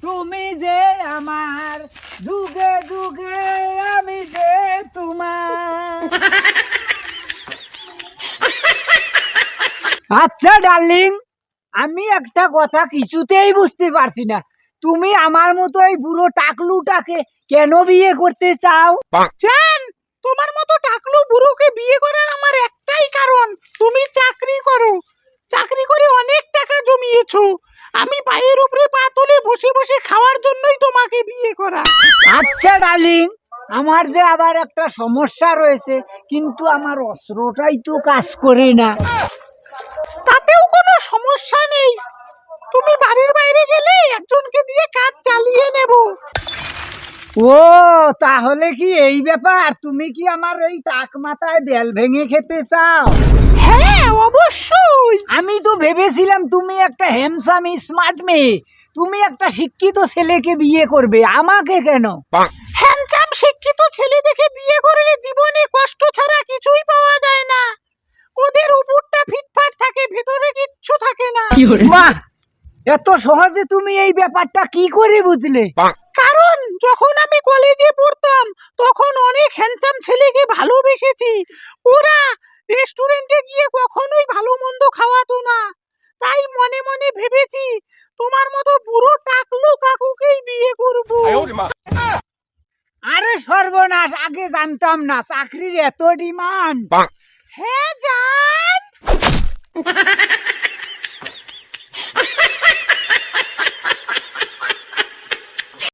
তুমি যে আমার যুগে যুগে আমি যে তোমার। আচ্ছা ডার্লিং, আমি একটা কথা কিছুতেই বুঝতে পারছি না, তুমি আমার মতো এই বুড়ো টাকলুটাকে কেন বিয়ে করতে চাও? জান, তোমার মতো টাকলু বুড়োকে বিয়ে করার আমার একটাই কারণ, তুমি চাকরি করো। চাকরি করে অনেক টাকা জমিয়েছো। আমি পায়ের উপরে পা তুলে বসে বসে খাওয়ার জন্যই তোমাকে বিয়ে করা। আচ্ছা ডার্লিং, আমার যে আবার একটা সমস্যা রয়েছে, কিন্তু আমার অস্ত্রটাই তো কাজ করে না। তাতেও কোনো সমস্যা নেই, তুমি বাড়ির বাইরে গেলে একজনকে দিয়ে কাজ চালিয়ে নেব। ও তাহলে কি এই ব্যাপার? তুমি কি আমার এই টাক মাথায় বেল ভেঙে খেতে চাও? হ্যাঁ অবশ্যই। আমি তো ভেবেছিলাম তুমি একটা হ্যান্ডসাম স্মার্ট মেয়ে, তুমি একটা শিক্ষিত ছেলেকে বিয়ে করবে, আমাকে কেন? হ্যান্ডসাম শিক্ষিত ছেলে দেখে বিয়ে করলে জীবনে কষ্ট ছাড়া কিছুই পাওয়া যায় না। ওদের উপরটা ফিটফাট থাকে, ভেতরে কিচ্ছু থাকে না। বাহ, এত সহজে তুমি এই ব্যাপারটা কি করে বুঝলে? কারণ যখন আমি কলেজে পড়তাম তখন অনেক হ্যান্ডসাম ছেলেকে ভালোবেসেছি। ওরা রেস্টুরেন্টে গিয়ে কখনোই ভালো মন্দ খাওয়াতো না, তাই মনে মনে ভেবেছি তোমার মতো বুড়ো টাকলু কাকুকেই বিয়ে করব। আরে সর্বনাশ, আগে জানতাম না চাকরির এত ডিমান্ড। হ্যাঁ জান।